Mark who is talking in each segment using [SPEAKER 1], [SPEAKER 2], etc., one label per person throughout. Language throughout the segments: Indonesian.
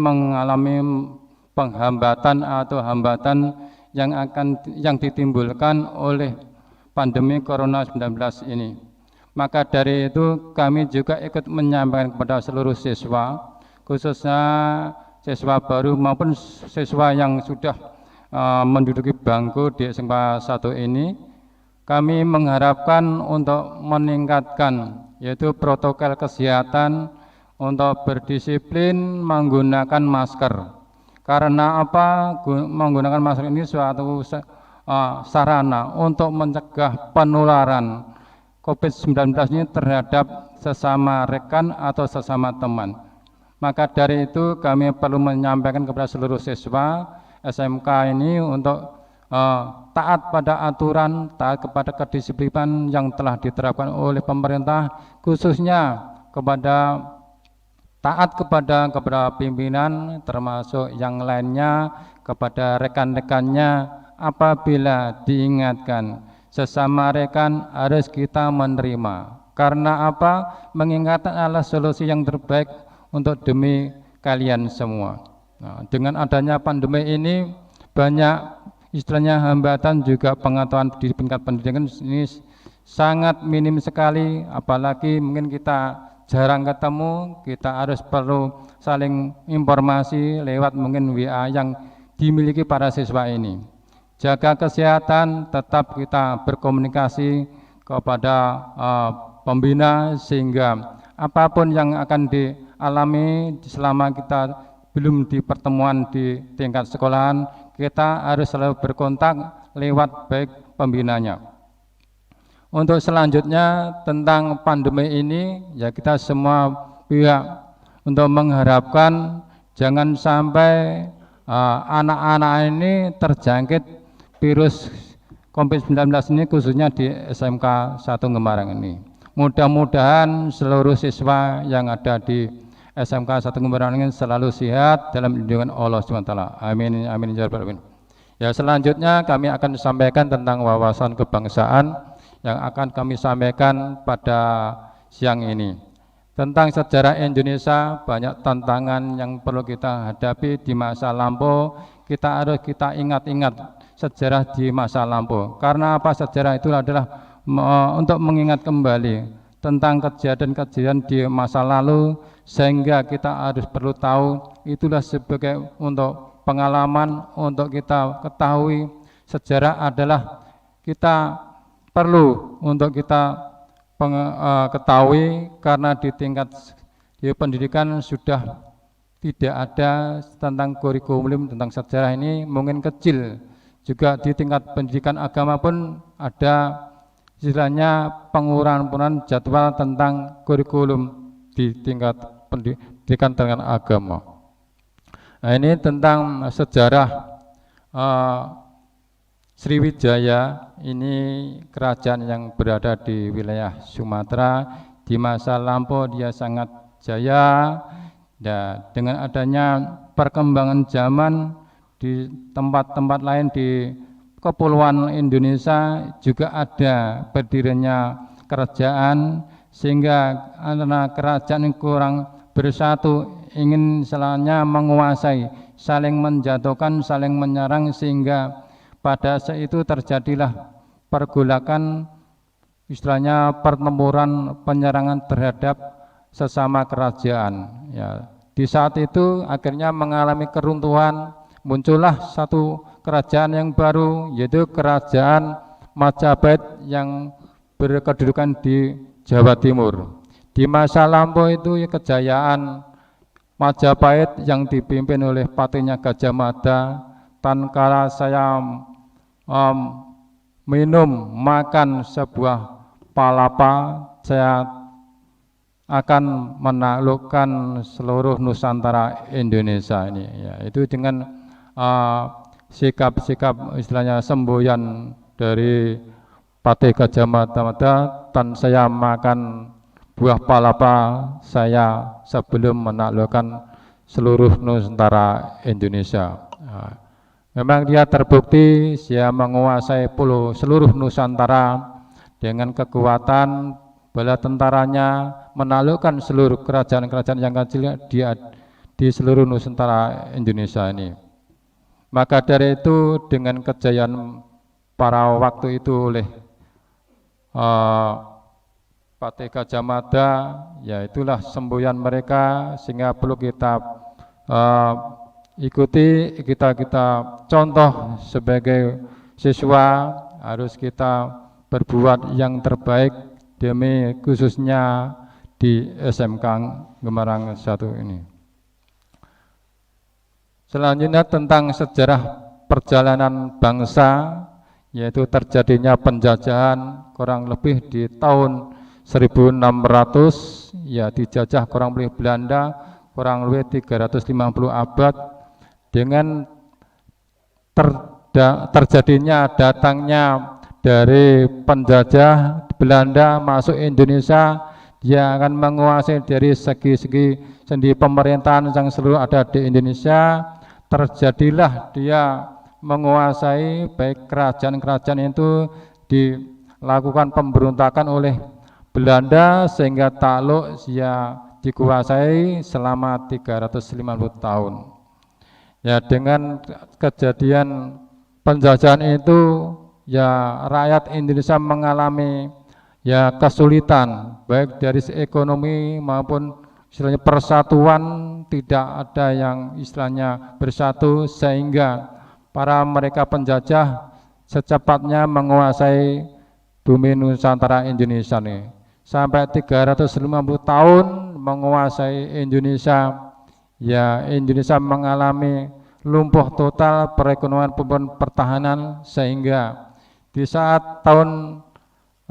[SPEAKER 1] mengalami penghambatan atau hambatan yang ditimbulkan oleh pandemi Corona 19 ini. Maka dari itu kami juga ikut menyampaikan kepada seluruh siswa, khususnya siswa baru maupun siswa yang sudah menduduki bangku di SMK 1 ini, kami mengharapkan untuk meningkatkan yaitu protokol kesehatan untuk berdisiplin menggunakan masker. Karena apa? Menggunakan masker ini suatu sarana untuk mencegah penularan COVID-19 ini terhadap sesama rekan atau sesama teman. Maka dari itu kami perlu menyampaikan kepada seluruh siswa SMK ini untuk taat pada aturan, taat kepada kedisiplinan yang telah diterapkan oleh pemerintah, khususnya taat kepada pimpinan termasuk yang lainnya, kepada rekan-rekannya apabila diingatkan sesama rekan harus kita menerima. Karena apa? Mengingatkan adalah solusi yang terbaik untuk demi kalian semua. Nah, dengan adanya pandemi ini banyak istilahnya hambatan, juga pengetahuan di tingkat pendidikan ini sangat minim sekali, apalagi mungkin kita jarang ketemu, kita harus perlu saling informasi lewat mungkin WA yang dimiliki para siswa ini. Jaga kesehatan, tetap kita berkomunikasi kepada pembina sehingga apapun yang akan dialami selama kita belum di pertemuan di tingkat sekolahan, kita harus selalu berkontak lewat baik pembinanya. Untuk selanjutnya tentang pandemi ini, ya kita semua pihak untuk mengharapkan jangan sampai anak-anak ini terjangkit virus COVID-19 ini, khususnya di SMK 1 Ngembarang ini. Mudah-mudahan seluruh siswa yang ada di SMK 1 Ngembarang ini selalu sehat dalam lindungan Allah SWT. Amin, amin, ya rabbal alamin. Ya, selanjutnya kami akan sampaikan tentang wawasan kebangsaan yang akan kami sampaikan pada siang ini. Tentang sejarah Indonesia, banyak tantangan yang perlu kita hadapi di masa lampau. Kita harus ingat-ingat sejarah di masa lampau. Karena apa? Sejarah itu adalah untuk mengingat kembali tentang kejadian-kejadian di masa lalu, sehingga kita harus perlu tahu. Itulah sebagai untuk pengalaman, untuk kita ketahui sejarah adalah kita perlu untuk kita ketahui, karena di tingkat pendidikan sudah tidak ada tentang kurikulum tentang sejarah ini, mungkin kecil. Juga di tingkat pendidikan agama pun ada istilahnya pengurangan jadwal tentang kurikulum di tingkat pendidikan dengan agama. Nah, ini tentang sejarah Sriwijaya, ini kerajaan yang berada di wilayah Sumatera. Di masa lampau dia sangat jaya, dan dengan adanya perkembangan zaman di tempat-tempat lain di kepulauan Indonesia juga ada berdirinya kerajaan, sehingga karena kerajaan yang kurang bersatu, ingin selanya menguasai, saling menjatuhkan, saling menyerang, sehingga pada saat itu terjadilah pergolakan, istilahnya pertempuran, penyerangan terhadap sesama kerajaan. Ya, di saat itu akhirnya mengalami keruntuhan, muncullah satu kerajaan yang baru, yaitu kerajaan Majapahit yang berkedudukan di Jawa Timur. Di masa lampau itu kejayaan Majapahit yang dipimpin oleh patinya Gajah Mada, tatkala saya minum makan sebuah palapa, saya akan menaklukkan seluruh Nusantara Indonesia ini. Ya, itu dengan sikap-sikap istilahnya semboyan dari Patih Gajah Mada, dan saya makan buah palapa saya sebelum menaklukkan seluruh Nusantara Indonesia. Nah, memang dia terbukti dia menguasai seluruh Nusantara dengan kekuatan bala tentaranya, menaklukkan seluruh kerajaan-kerajaan yang kecil. Dia di seluruh Nusantara Indonesia ini. Maka dari itu dengan kejayaan para waktu itu oleh Patih Gajah Mada, ya itulah semboyan mereka, sehingga perlu kita ikuti, kita contoh sebagai siswa, harus kita berbuat yang terbaik demi khususnya di SMK Gemarang 1 ini. Selanjutnya tentang sejarah perjalanan bangsa, yaitu terjadinya penjajahan kurang lebih di tahun 1600, ya dijajah kurang lebih Belanda kurang lebih 350 abad, dengan terjadinya datangnya dari penjajah Belanda masuk Indonesia. Dia akan menguasai dari segi-segi sendi pemerintahan yang seluruh ada di Indonesia. Terjadilah dia menguasai, baik kerajaan-kerajaan itu dilakukan pemberontakan oleh Belanda sehingga takluk, ya dikuasai selama 350 tahun. Ya, dengan kejadian penjajahan itu, ya rakyat Indonesia mengalami ya kesulitan, baik dari ekonomi maupun istilahnya persatuan, tidak ada yang istilahnya bersatu, sehingga para mereka penjajah secepatnya menguasai bumi Nusantara Indonesia ini. Sampai 350 tahun menguasai Indonesia, ya Indonesia mengalami lumpuh total perekonomian maupun pertahanan, sehingga di saat tahun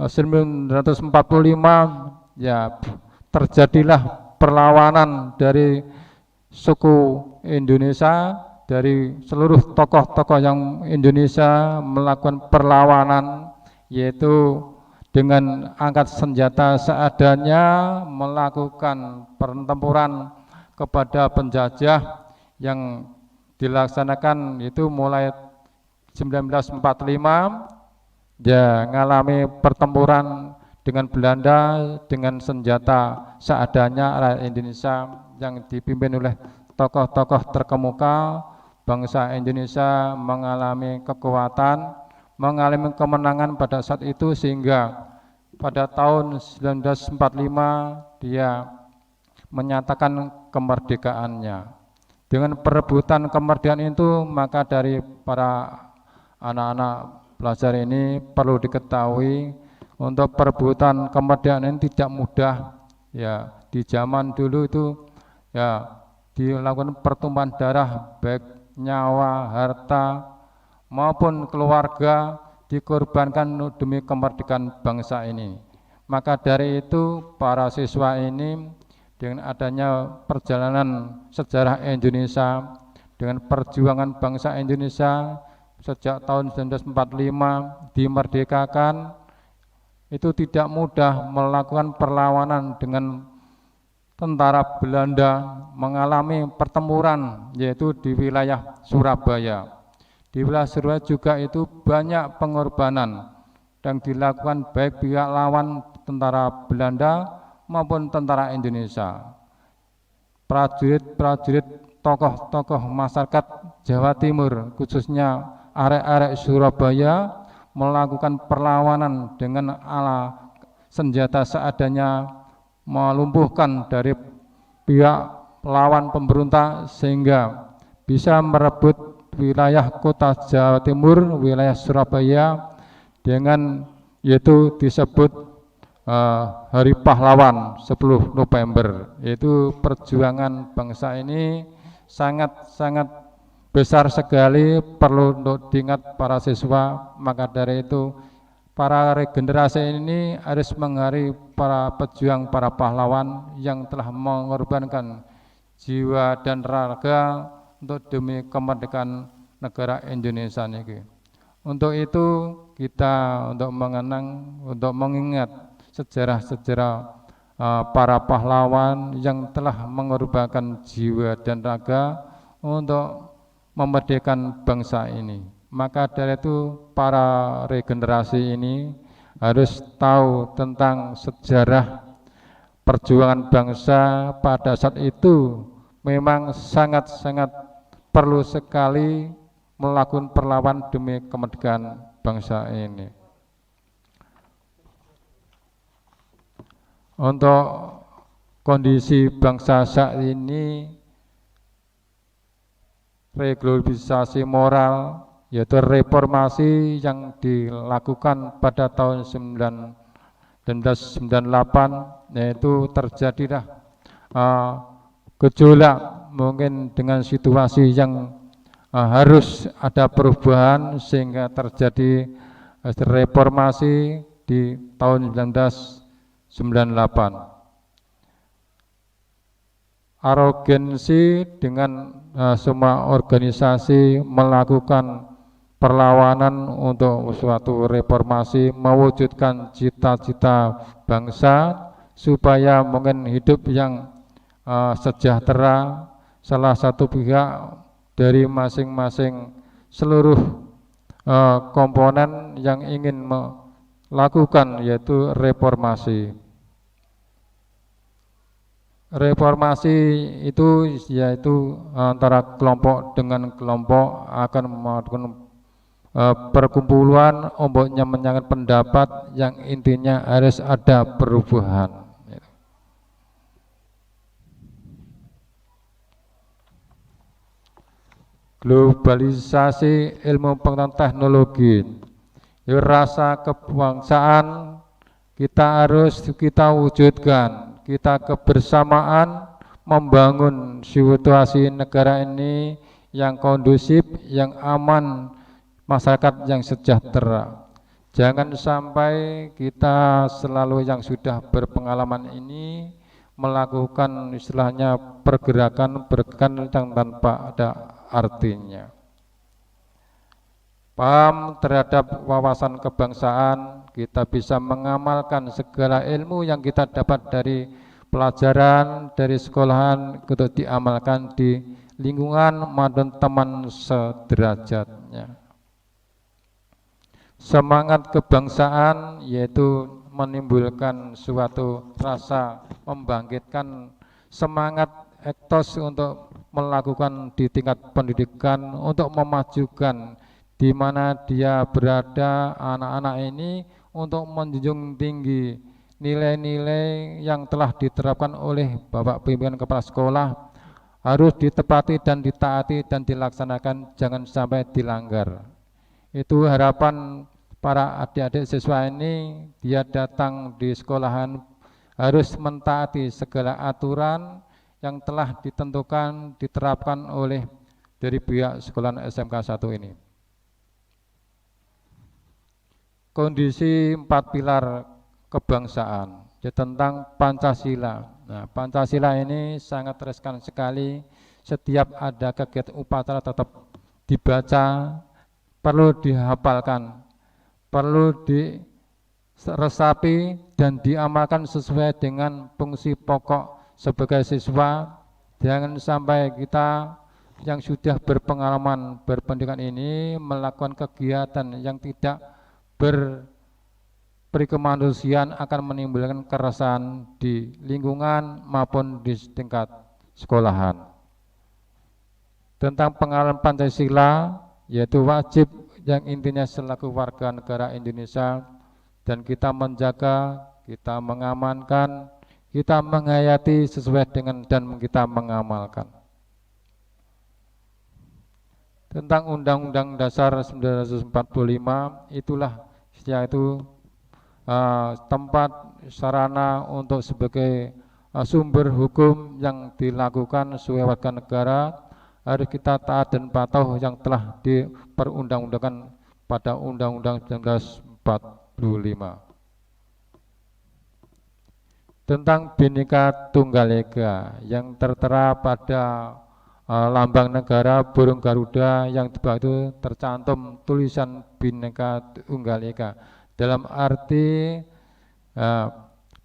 [SPEAKER 1] 1945 ya terjadilah perlawanan dari suku Indonesia, dari seluruh tokoh-tokoh yang Indonesia melakukan perlawanan, yaitu dengan angkat senjata seadanya melakukan pertempuran kepada penjajah yang dilaksanakan itu mulai 1945. Ya, mengalami pertempuran dengan Belanda dengan senjata seadanya. Rakyat Indonesia yang dipimpin oleh tokoh-tokoh terkemuka bangsa Indonesia mengalami kekuatan, mengalami kemenangan pada saat itu, sehingga pada tahun 1945 dia menyatakan kemerdekaannya. Dengan perebutan kemerdekaan itu, maka dari para anak-anak pelajar ini perlu diketahui, untuk perebutan kemerdekaan ini tidak mudah. Ya, di zaman dulu itu ya dilakukan pertumpahan darah, baik nyawa, harta maupun keluarga dikorbankan demi kemerdekaan bangsa ini. Maka dari itu para siswa ini dengan adanya perjalanan sejarah Indonesia, dengan perjuangan bangsa Indonesia sejak tahun 1945 dimerdekakan, itu tidak mudah melakukan perlawanan dengan tentara Belanda, mengalami pertempuran yaitu di wilayah Surabaya. Di wilayah Surabaya juga itu banyak pengorbanan yang dilakukan baik pihak lawan tentara Belanda maupun tentara Indonesia. Prajurit-prajurit, tokoh-tokoh masyarakat Jawa Timur, khususnya arek-arek Surabaya, melakukan perlawanan dengan ala senjata seadanya, melumpuhkan dari pihak lawan pemberontak sehingga bisa merebut wilayah kota Jawa Timur, wilayah Surabaya, dengan yaitu disebut Hari Pahlawan 10 November. Yaitu perjuangan bangsa ini sangat-sangat besar sekali, perlu untuk diingat para siswa. Maka dari itu para regenerasi ini harus menghargai para pejuang, para pahlawan yang telah mengorbankan jiwa dan raga untuk demi kemerdekaan negara Indonesia ini. Untuk itu kita untuk mengenang, untuk mengingat sejarah-sejarah para pahlawan yang telah mengorbankan jiwa dan raga untuk memerdekakan bangsa ini. Maka dari itu para regenerasi ini harus tahu tentang sejarah perjuangan bangsa pada saat itu, memang sangat-sangat perlu sekali melakukan perlawanan demi kemerdekaan bangsa ini. Untuk kondisi bangsa saat ini, regularisasi moral yaitu reformasi yang dilakukan pada tahun 1998, yaitu terjadilah gejolak mungkin dengan situasi yang harus ada perubahan sehingga terjadi reformasi di tahun 1998. Arogansi dengan semua organisasi melakukan perlawanan untuk suatu reformasi, mewujudkan cita-cita bangsa supaya mungkin hidup yang sejahtera. Salah satu pihak dari masing-masing seluruh komponen yang ingin melakukan yaitu reformasi. Reformasi itu yaitu antara kelompok dengan kelompok akan melakukan perkumpulan untuk menyangkut pendapat yang intinya harus ada perubahan. Globalisasi ilmu pengetahuan teknologi, rasa kebangsaan kita harus kita wujudkan, kita kebersamaan membangun situasi negara ini yang kondusif, yang aman, masyarakat yang sejahtera. Jangan sampai kita selalu yang sudah berpengalaman ini melakukan istilahnya pergerakan yang tanpa ada artinya. Paham terhadap wawasan kebangsaan, kita bisa mengamalkan segala ilmu yang kita dapat dari pelajaran, dari sekolahan untuk diamalkan di lingkungan maupun teman sederajatnya. Semangat kebangsaan yaitu menimbulkan suatu rasa, membangkitkan semangat etos untuk melakukan di tingkat pendidikan, untuk memajukan di mana dia berada anak-anak ini, untuk menjunjung tinggi nilai-nilai yang telah diterapkan oleh Bapak Pimpinan Kepala Sekolah harus ditepati dan ditaati dan dilaksanakan, jangan sampai dilanggar. Itu harapan para adik-adik siswa ini, dia datang di sekolahan harus mentaati segala aturan yang telah ditentukan, diterapkan oleh dari pihak sekolah SMK 1 ini. Kondisi 4 pilar kebangsaan, tentang Pancasila. Nah, Pancasila ini sangat riskan sekali, setiap ada kegiatan upacara tetap dibaca, perlu dihafalkan, perlu diresapi dan diamalkan sesuai dengan fungsi pokok sebagai siswa. Jangan sampai kita yang sudah berpengalaman berpendidikan ini melakukan kegiatan yang tidak berkemanusiaan akan menimbulkan keresahan di lingkungan maupun di tingkat sekolahan. Tentang pengalaman Pancasila yaitu wajib yang intinya selaku warga negara Indonesia, dan kita menjaga, kita mengamankan, kita menghayati sesuai dengan dan kita mengamalkan. Tentang Undang-Undang Dasar 1945, itulah yaitu tempat sarana untuk sebagai sumber hukum yang dilakukan sesuai warga negara, harus kita taat dan patuh yang telah diperundang-undangkan pada Undang-Undang 1945. Tentang Bhinneka Tunggal Ika yang tertera pada lambang negara burung Garuda, yang di bawah itu tercantum tulisan Bhinneka Tunggal Ika, dalam arti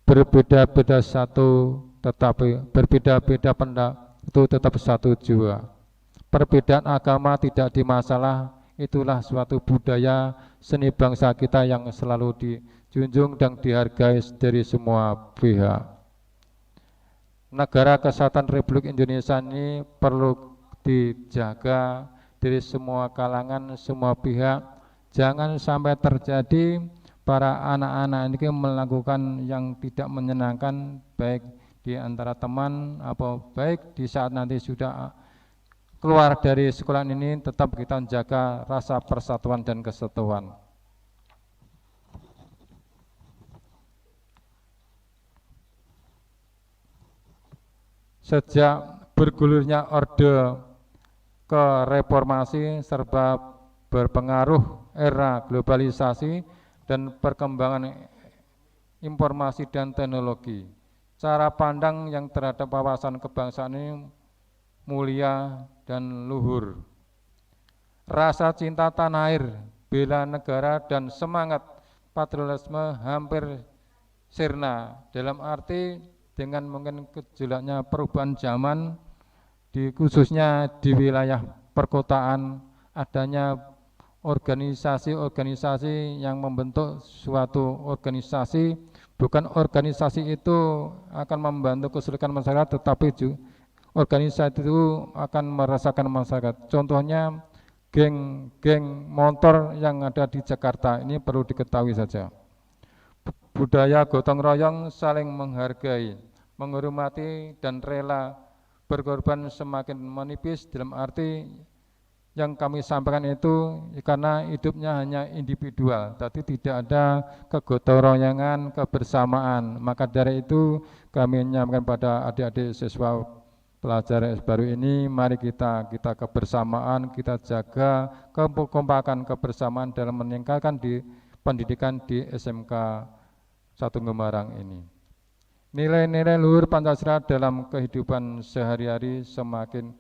[SPEAKER 1] berbeda-beda satu tetapi berbeda-beda pendapat itu tetap satu jua. Perbedaan agama tidak dimasalah, itulah suatu budaya seni bangsa kita yang selalu dijunjung dan dihargai dari semua pihak. Negara Kesatuan Republik Indonesia ini perlu dijaga dari semua kalangan, semua pihak. Jangan sampai terjadi para anak-anak ini melakukan yang tidak menyenangkan, baik di antara teman atau baik di saat nanti sudah keluar dari sekolah ini. Tetap kita jaga rasa persatuan dan kesatuan. Sejak bergulirnya Orde Kereformasi serba berpengaruh era globalisasi dan perkembangan informasi dan teknologi, cara pandang yang terhadap wawasan kebangsaan ini mulia dan luhur. Rasa cinta tanah air, bela negara, dan semangat patriotisme hampir sirna, dalam arti dengan mungkin gejolaknya perubahan zaman khususnya di wilayah perkotaan, adanya organisasi-organisasi yang membentuk suatu organisasi. Bukan organisasi itu akan membantu kesulitan masyarakat, tetapi organisasi itu akan merasakan masyarakat. Contohnya geng-geng motor yang ada di Jakarta ini perlu diketahui saja. Budaya gotong royong, saling menghargai, menghormati, dan rela berkorban semakin menipis, dalam arti yang kami sampaikan itu karena hidupnya hanya individual, tapi tidak ada kegotong royongan, kebersamaan. Maka dari itu kami menyampaikan pada adik-adik siswa pelajar baru ini, mari kita kebersamaan, kita jaga kekompakan kebersamaan dalam meningkatkan di pendidikan di SMK 1 Gembarang ini. Nilai-nilai luhur Pancasila dalam kehidupan sehari-hari semakin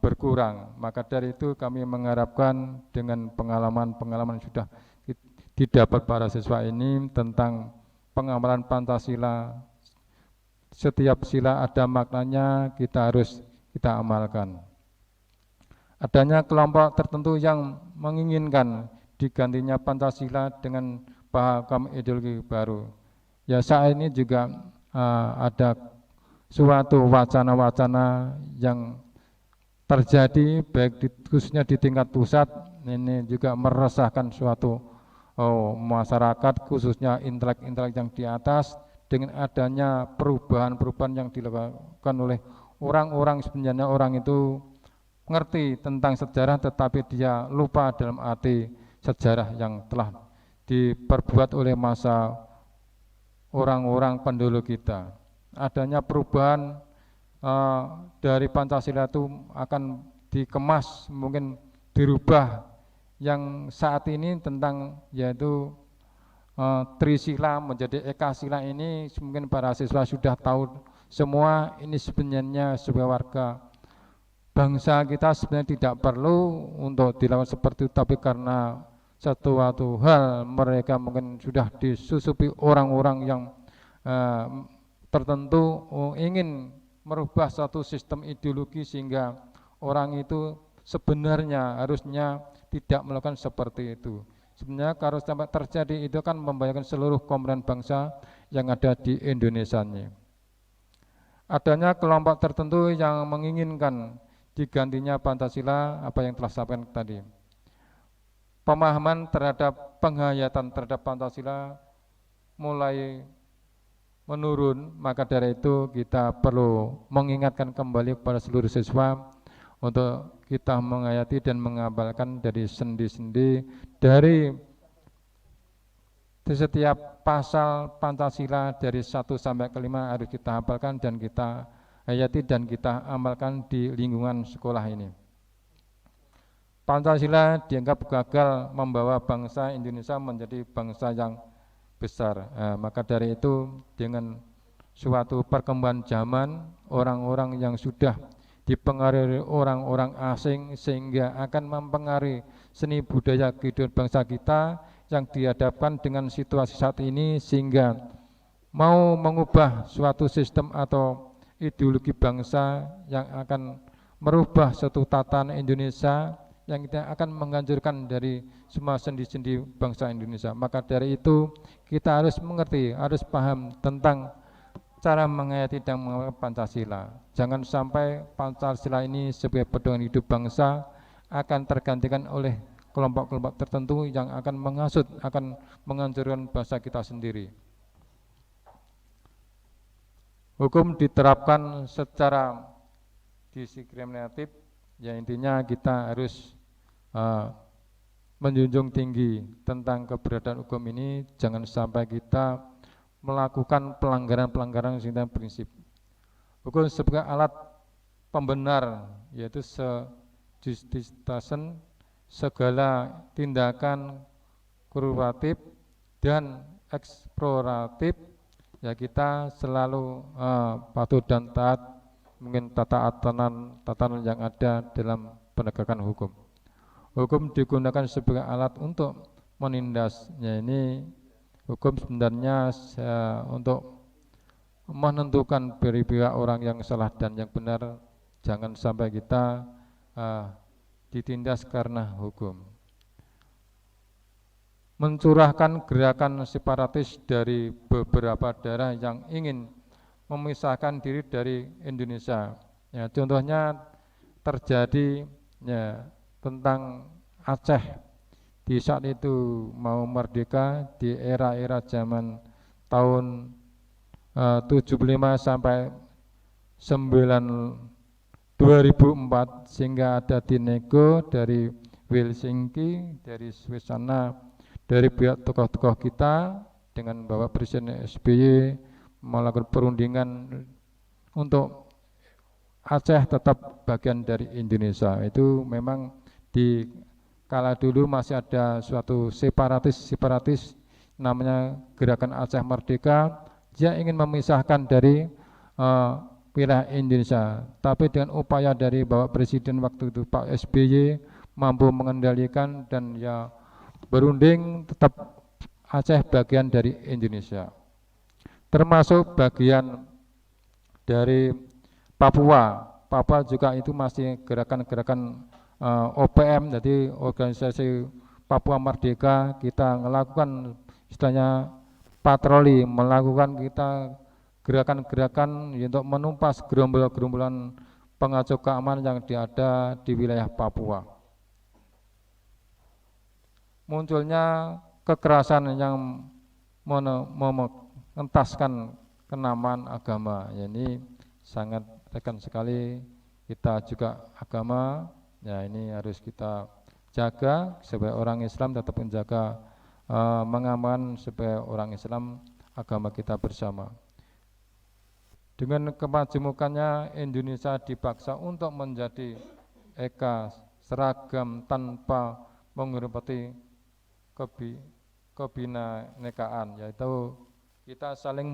[SPEAKER 1] berkurang. Maka dari itu kami mengharapkan dengan pengalaman-pengalaman yang sudah didapat para siswa ini tentang pengamalan Pancasila, setiap sila ada maknanya, kita amalkan. Adanya kelompok tertentu yang menginginkan digantinya Pancasila dengan paham ideologi baru. Ya, saat ini juga ada suatu wacana-wacana yang terjadi baik khususnya di tingkat pusat, ini juga meresahkan suatu masyarakat, khususnya intelek-intelek yang di atas, dengan adanya perubahan-perubahan yang dilakukan oleh orang-orang. Sebenarnya orang itu mengerti tentang sejarah, tetapi dia lupa dalam arti sejarah yang telah diperbuat oleh masa orang-orang pendahulu kita. Adanya perubahan dari Pancasila itu akan dikemas, mungkin dirubah yang saat ini tentang yaitu Trisila menjadi Ekasila. Ini mungkin para siswa sudah tahu semua. Ini sebenarnya sebuah warga bangsa kita sebenarnya tidak perlu untuk dilakukan seperti itu, tapi karena suatu hal mereka mungkin sudah disusupi orang-orang yang tertentu ingin merubah satu sistem ideologi, sehingga orang itu sebenarnya harusnya tidak melakukan seperti itu. Sebenarnya kalau sampai terjadi itu kan membahayakan seluruh komponen bangsa yang ada di Indonesia ini. Adanya kelompok tertentu yang menginginkan digantinya Pancasila, apa yang telah sampaikan tadi. Pemahaman terhadap penghayatan terhadap Pancasila mulai menurun. Maka dari itu kita perlu mengingatkan kembali kepada seluruh siswa untuk kita menghayati dan mengamalkan dari sendi-sendi dari setiap pasal Pancasila dari 1 sampai ke 5 harus kita hafalkan dan kita hayati dan kita amalkan di lingkungan sekolah ini. Pancasila dianggap gagal membawa bangsa Indonesia menjadi bangsa yang besar. Maka dari itu dengan suatu perkembangan zaman, orang-orang yang sudah dipengaruhi orang-orang asing sehingga akan mempengaruhi seni budaya kehidupan bangsa kita yang dihadapkan dengan situasi saat ini, sehingga mau mengubah suatu sistem atau ideologi bangsa yang akan merubah suatu tatanan Indonesia yang kita akan menghancurkan dari semua sendi-sendi bangsa Indonesia. Maka dari itu kita harus mengerti, harus paham tentang cara menghayati dan mengamalkan Pancasila. Jangan sampai Pancasila ini sebagai pedoman hidup bangsa akan tergantikan oleh kelompok-kelompok tertentu yang akan menghasut, akan menghancurkan bangsa kita sendiri. Hukum diterapkan secara diskriminatif, ya intinya kita harus menjunjung tinggi tentang keberadaan hukum ini. Jangan sampai kita melakukan pelanggaran-pelanggaran tentang prinsip. Hukum sebagai alat pembenar, yaitu justification segala tindakan koruptif dan eksploratif, ya kita selalu patuh dan taat mungkin tatanan yang ada dalam penegakan hukum. Hukum digunakan sebagai alat untuk menindasnya. Ini hukum sebenarnya untuk menentukan dari pihak orang yang salah dan yang benar. Jangan sampai kita ditindas karena hukum. Mencurahkan gerakan separatis dari beberapa daerah yang ingin memisahkan diri dari Indonesia. Ya, contohnya terjadi ya, tentang Aceh. Di saat itu mau merdeka di era-era zaman tahun 75 sampai 2004, sehingga ada dinego dari Helsinki, dari Swiss sana, dari pihak tokoh-tokoh kita dengan Bapak Presiden SBY melakukan perundingan untuk Aceh tetap bagian dari Indonesia. Itu memang di kala dulu masih ada suatu separatis namanya Gerakan Aceh Merdeka. Dia ingin memisahkan dari wilayah Indonesia, tapi dengan upaya dari Bapak Presiden waktu itu Pak SBY mampu mengendalikan dan ya berunding tetap Aceh bagian dari Indonesia, termasuk bagian dari Papua. Papua juga itu masih gerakan-gerakan OPM, jadi organisasi Papua Merdeka. Kita melakukan istilahnya patroli, melakukan kita gerakan-gerakan untuk menumpas gerombolan-gerombolan pengacau keamanan yang ada di wilayah Papua. Munculnya kekerasan yang mengentaskan kenamaan agama, ya ini sangat tekan sekali. Kita juga agama, ya ini harus kita jaga sebagai orang Islam, tetap menjaga mengaman sebagai orang Islam agama kita bersama. Dengan kemajemukannya Indonesia dipaksa untuk menjadi eka seragam tanpa menghormati kebinekaan, yaitu kita saling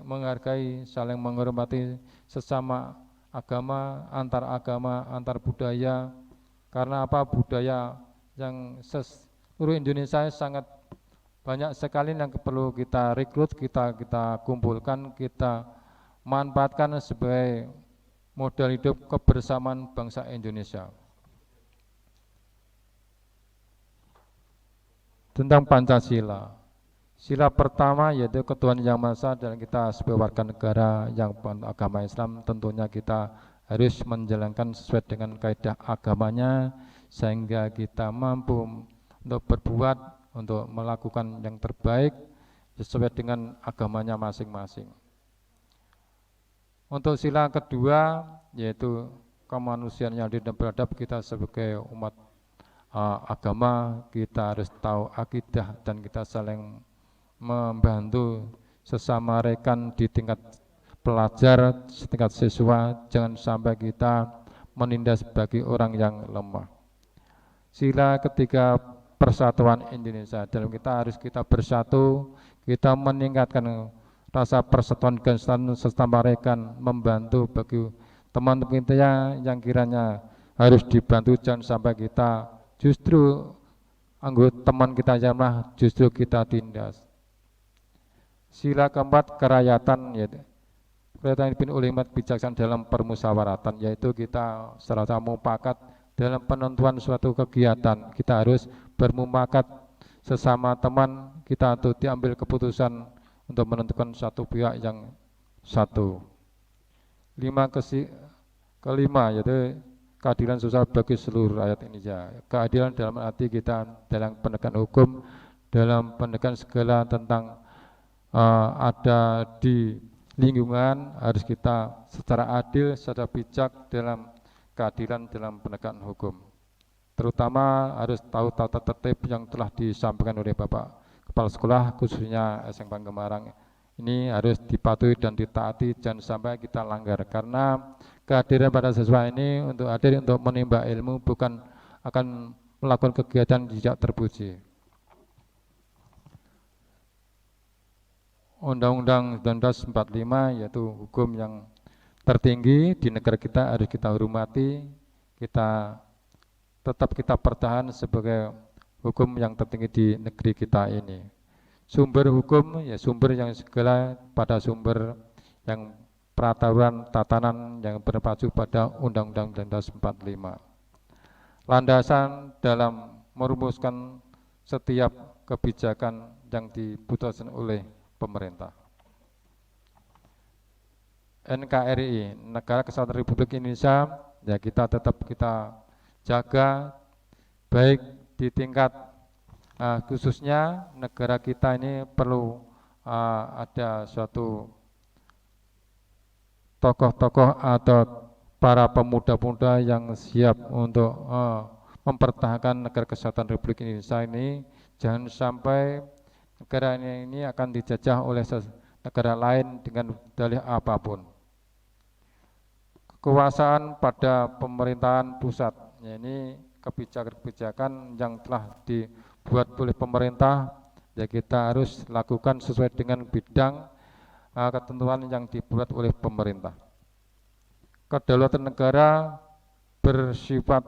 [SPEAKER 1] menghargai, saling menghormati sesama agama, antar budaya. Karena apa? Budaya yang seluruh Indonesia sangat banyak sekali yang perlu kita rekrut, kita kumpulkan, kita manfaatkan sebagai modal hidup kebersamaan bangsa Indonesia. Tentang Pancasila, sila pertama yaitu ketuhanan yang maha esa, dan kita sebagai warga negara yang agama Islam tentunya kita harus menjalankan sesuai dengan kaidah agamanya, sehingga kita mampu untuk berbuat, untuk melakukan yang terbaik sesuai dengan agamanya masing-masing. Untuk sila kedua yaitu kemanusiaan yang adil dan beradab, kita sebagai umat agama kita harus tahu akidah dan kita saling membantu sesama rekan di tingkat pelajar, setingkat siswa. Jangan sampai kita menindas bagi orang yang lemah. Sila ketiga persatuan Indonesia, dalam kita harus kita bersatu, kita meningkatkan rasa persatuan kesatuan sesama rekan, membantu bagi teman-teman kita yang kiranya harus dibantu. Jangan sampai kita justru anggota teman kita yang lemah justru kita tindas. Sila keempat kerakyatan, yaitu kerakyatan dipimpin oleh umat bijaksana dalam permusyawaratan, yaitu kita serta mufakat dalam penentuan suatu kegiatan. Kita harus bermufakat sesama teman kita untuk diambil keputusan untuk menentukan satu pihak yang satu. Kelima yaitu keadilan sosial bagi seluruh rakyat Indonesia. Keadilan dalam arti kita dalam penegakan hukum, dalam penegakan segala tentang ada di lingkungan, harus kita secara adil, secara bijak dalam keadilan dalam penegakan hukum. Terutama harus tahu tata tertib yang telah disampaikan oleh Bapak Kepala Sekolah, khususnya SMK Gembarang. Ini harus dipatuhi dan ditaati, jangan sampai kita langgar, karena kehadiran pada siswa ini untuk hadir untuk menimba ilmu, bukan akan melakukan kegiatan tidak terpuji. Undang-Undang 1945 yaitu hukum yang tertinggi di negara kita, harus kita hormati, kita tetap kita pertahan sebagai hukum yang tertinggi di negeri kita ini. Sumber hukum ya sumber yang segala pada sumber yang peraturan tatanan yang berpacu pada Undang-Undang 1945. Landasan dalam merumuskan setiap kebijakan yang diputuskan oleh pemerintah. NKRI, Negara Kesatuan Republik Indonesia, ya kita tetap kita jaga baik di tingkat khususnya negara kita ini perlu ada suatu tokoh-tokoh atau para pemuda-pemuda yang siap untuk mempertahankan negara kesatuan Republik Indonesia ini. Jangan sampai negara ini akan dijajah oleh negara lain dengan dalih apapun. Kekuasaan pada pemerintahan pusat, ya ini kebijakan-kebijakan yang telah dibuat oleh pemerintah, ya kita harus lakukan sesuai dengan bidang ketentuan yang dibuat oleh pemerintah. Kedaulatan negara bersifat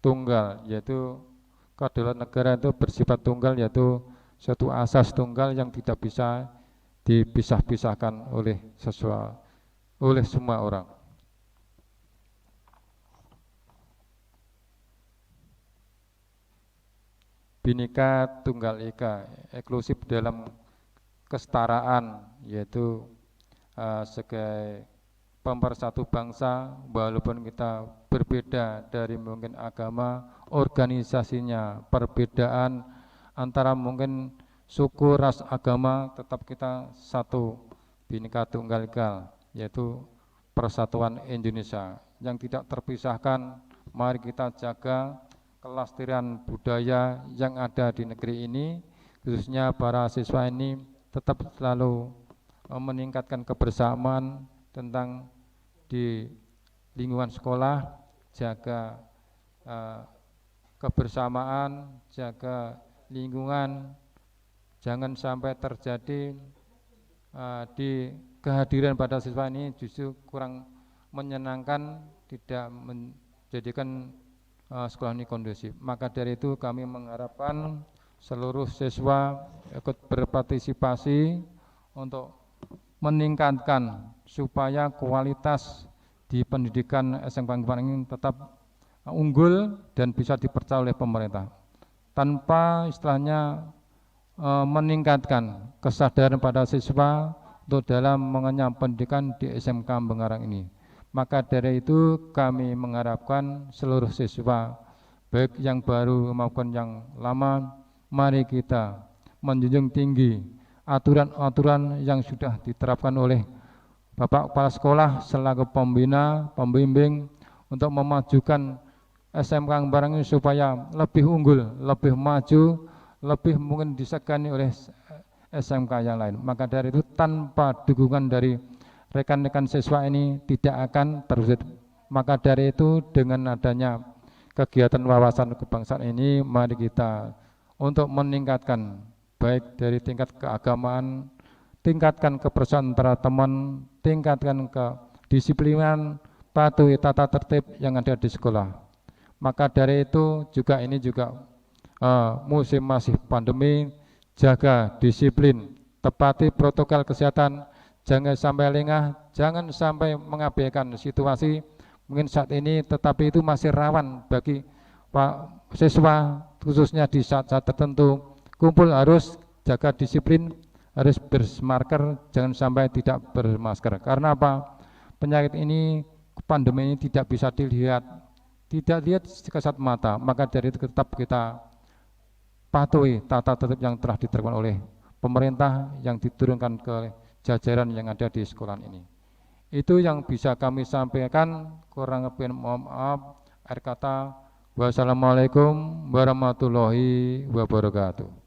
[SPEAKER 1] tunggal, yaitu kedaulatan negara itu bersifat tunggal, yaitu suatu asas tunggal yang tidak bisa dipisah-pisahkan oleh semua orang. Bhinneka Tunggal Ika, eksklusif dalam kesetaraan, yaitu sebagai pemersatu bangsa, walaupun kita berbeda dari mungkin agama, organisasinya, perbedaan antara mungkin suku, ras, agama, tetap kita satu, Bhinneka Tunggal Ika, yaitu persatuan Indonesia yang tidak terpisahkan. Mari kita jaga kelestarian budaya yang ada di negeri ini, khususnya para siswa ini tetap selalu meningkatkan kebersamaan tentang di lingkungan sekolah, jaga kebersamaan, jaga lingkungan, jangan sampai terjadi di kehadiran pada siswa ini justru kurang menyenangkan, tidak menjadikan sekolah ini kondusif. Maka dari itu kami mengharapkan seluruh siswa ikut berpartisipasi untuk meningkatkan supaya kualitas di pendidikan SMK Gembarang ini tetap unggul dan bisa dipercaya oleh pemerintah, tanpa istilahnya meningkatkan kesadaran pada siswa untuk dalam mengenyam pendidikan di SMK Gembarang ini. Maka dari itu kami mengharapkan seluruh siswa, baik yang baru maupun yang lama, mari kita menjunjung tinggi aturan-aturan yang sudah diterapkan oleh Bapak Kepala Sekolah selaku pembina, pembimbing untuk memajukan SMK Gembarang ini supaya lebih unggul, lebih maju, lebih mungkin disegani oleh SMK yang lain. Maka dari itu tanpa dukungan dari rekan-rekan siswa ini tidak akan terwujud. Maka dari itu dengan adanya kegiatan wawasan kebangsaan ini, mari kita untuk meningkatkan baik dari tingkat keagamaan, tingkatkan kebersamaan antara teman, tingkatkan kedisiplinan, patuhi tata tertib yang ada di sekolah. Maka dari itu juga ini juga musim masih pandemi, jaga disiplin, tepati protokol kesehatan, jangan sampai lengah, jangan sampai mengabaikan situasi mungkin saat ini, tetapi itu masih rawan bagi Pak siswa, khususnya di saat-saat tertentu. Kumpul harus jaga disiplin, harus bermasker, jangan sampai tidak bermasker. Karena apa? Penyakit ini, pandemi ini tidak bisa dilihat, tidak lihat kasat mata, maka dari itu tetap kita patuhi tata tertib yang telah diterapkan oleh pemerintah yang diturunkan ke jajaran yang ada di sekolah ini. Itu yang bisa kami sampaikan, kurang lebih mohon maaf. Akhir kata, wassalamualaikum warahmatullahi wabarakatuh.